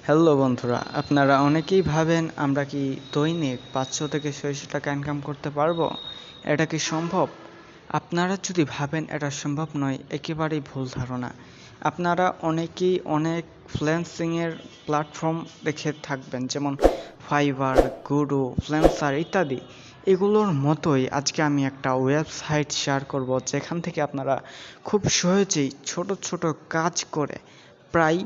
Hello বন্ধুরা, আপনারা অনেকেই ভাবেন আমরা কি দৈনিক 500 থেকে 600 টাকা ইনকাম করতে পারবো? এটা কি সম্ভব? আপনারা যদি ভাবেন এটা সম্ভব নয়, একেবারেই ভুল ধারণা। আপনারা অনেকেই অনেক ফ্রিল্যান্সিংয়ের প্ল্যাটফর্ম দেখে থাকবেন, যেমন ফাইবার, গুডো, ফ্রিল্যান্সার ইত্যাদি। এগুলোর মতোই আজকে আমি একটা ওয়েবসাইট শেয়ার করব, যেখান থেকে আপনারা খুব সহজেই ছোট ছোট কাজ করে প্রায়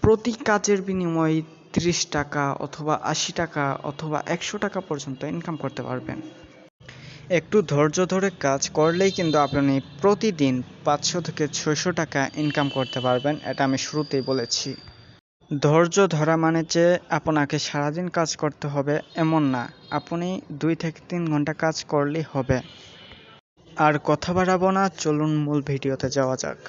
প্রতি কাজের বিনিময়ে 30 টাকা অথবা 80 টাকা অথবা 100 টাকা পর্যন্ত ইনকাম করতে পারবেন। একটু ধৈর্য ধরে কাজ করলেই কিন্তু আপনি প্রতিদিন 500 থেকে 600 টাকা ইনকাম করতে পারবেন। এটা আমি শুরুতেই বলেছি। ধৈর্য ধরা মানে যে আপনাকে সারাদিন কাজ করতে হবে এমন না, আপনি 2 থেকে 3 ঘন্টা কাজ করলেই হবে। আর কথা বাড়াবো না, চলুন মূল ভিডিওতে যাওয়া যাক।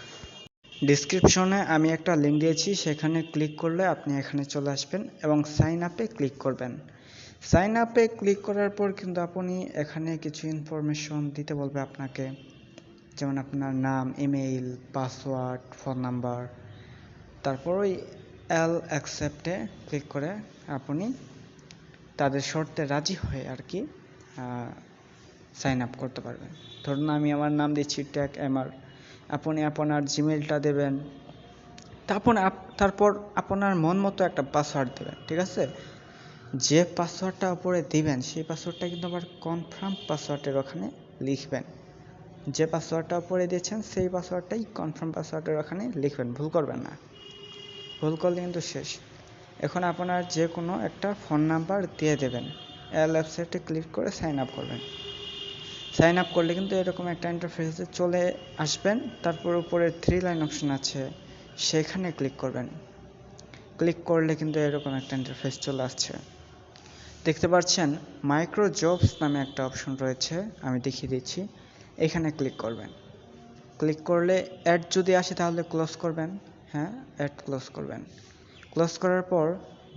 ডিসক্রিপশনে আমি একটা লিঙ্ক দিয়েছি, সেখানে ক্লিক করলে আপনি এখানে চলে আসবেন এবং সাইন আপে ক্লিক করবেন। সাইন আপে ক্লিক করার পর কিন্তু আপনি এখানে কিছু ইনফরমেশন দিতে বলবে আপনাকে, যেমন আপনার নাম, ইমেইল, পাসওয়ার্ড, ফোন নাম্বার। তারপর ওই অ্যাকসেপ্টে ক্লিক করে আপনি তাদের শর্তে রাজি হয়ে আর কি সাইন আপ করতে পারবেন। ধরুন আমি আমার নাম দিচ্ছি ট্যাগ এমআর, আপনি আপনার জিমেইলটা দেবেন, তারপর আপনার মন মতো একটা পাসওয়ার্ড দেবেন, ঠিক আছে? যে পাসওয়ার্ডটা উপরে দিবেন সেই পাসওয়ার্ডটা কিন্তু আবার কনফার্ম পাসওয়ার্ডের ওখানে লিখবেন। যে পাসওয়ার্ডটা উপরে দিয়েছেন সেই পাসওয়ার্ডটাই কনফার্ম পাসওয়ার্ডের ওখানে লিখবেন, ভুল করবেন না। ভুল করলে কিন্তু শেষ। এখন আপনার যে কোনো একটা ফোন নাম্বার দিয়ে দেবেন, ওয়েবসাইটে ক্লিক করে সাইন আপ করবেন। সাইন আপ করলে কিন্তু এরকম একটা ইন্টারফেসে চলে আসবেন। তারপর উপরে 3 লাইন অপশন আছে, সেখানে ক্লিক করবেন। ক্লিক করলে কিন্তু এরকম একটা ইন্টারফেস চলে আসছে। দেখতে পাচ্ছেন মাইক্রো জবস নামে একটা অপশন রয়েছে, আমি দেখিয়ে দিচ্ছি। এখানে ক্লিক করবেন। ক্লিক করলে অ্যাড যদি আসে তাহলে ক্লোজ করবেন। হ্যাঁ, অ্যাড ক্লোজ করবেন। ক্লোজ করার পর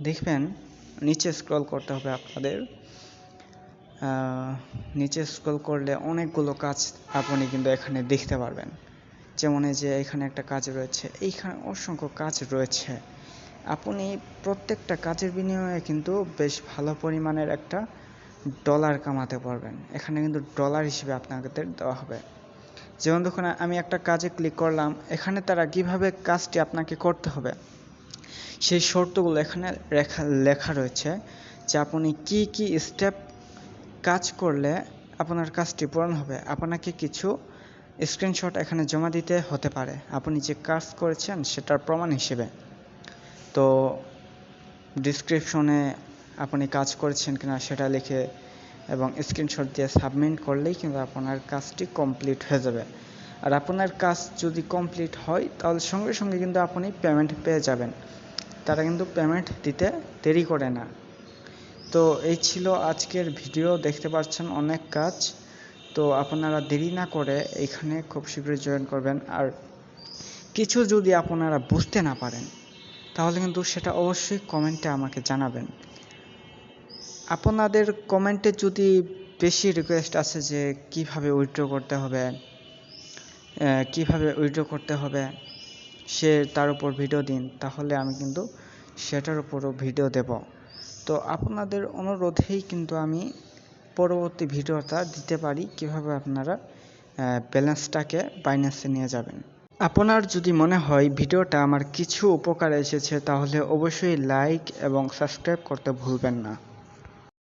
দেখবেন নিচে স্ক্রল করতে হবে আপনাদের। নিচে স্ক্রল করলে অনেকগুলো কাজ আপনি কিন্তু এখানে দেখতে পারবেন। যেমন এই যে এখানে একটা কাজ রয়েছে, এইখানে অসংখ্য কাজ রয়েছে। আপনি প্রত্যেকটা কাজের বিনিময়ে কিন্তু বেশ ভালো পরিমাণের একটা ডলার কামাতে পারবেন। এখানে কিন্তু ডলার হিসেবে আপনাদের দেওয়া হবে। যেমন দেখুন আমি একটা কাজে ক্লিক করলাম, এখানে তারা কিভাবে কাজটি আপনাকে করতে হবে সেই শর্তগুলো এখানে লেখা রয়েছে, যে আপনি কি কি স্টেপ কাজ করলে আপনার কাজটি পূরণ হবে। আপনাকে কিছু স্ক্রিনশট এখানে জমা দিতে হতে পারে আপনি যে কাজ করেছেন সেটার প্রমাণ হিসেবে। তো ডিসক্রিপশনে আপনি কাজ করেছেন কিনা সেটা লিখে এবং স্ক্রিনশট দিয়ে সাবমিট করলেই কিন্তু আপনার কাজটি কমপ্লিট হয়ে যাবে। আর আপনার কাজ যদি কমপ্লিট হয় তাহলে সঙ্গে সঙ্গে কিন্তু আপনি পেমেন্ট পেয়ে যাবেন। তারা কিন্তু পেমেন্ট দিতে দেরি করে না। তো এই ছিল আজকের ভিডিও। দেখতে পাচ্ছেন অনেক কাজ। তো আপনারা দেরি না করে এইখানে খুব শীঘ্রই জয়েন করবেন। আর কিছু যদি আপনারা বুঝতে না পারেন তাহলে কিন্তু সেটা অবশ্যই কমেন্টে আমাকে জানাবেন। আপনাদের কমেন্টে যদি বেশি রিকোয়েস্ট আছে যে কিভাবে উইথড্র করতে হবে সে তার উপর ভিডিও দিন, তাহলে আমি কিন্তু সেটার উপরও ভিডিও দেব। তো আপনাদের অনুরোধেই কিন্তু আমি পরবর্তী ভিডিওটা দিতে পারি কিভাবে আপনারা ব্যালেন্সটাকে বাইন্যান্সে নিয়ে যাবেন। আপনার যদি মনে হয় ভিডিওটা আমার কিছু উপকারে এসেছে তাহলে অবশ্যই লাইক এবং সাবস্ক্রাইব করতে ভুলবেন না।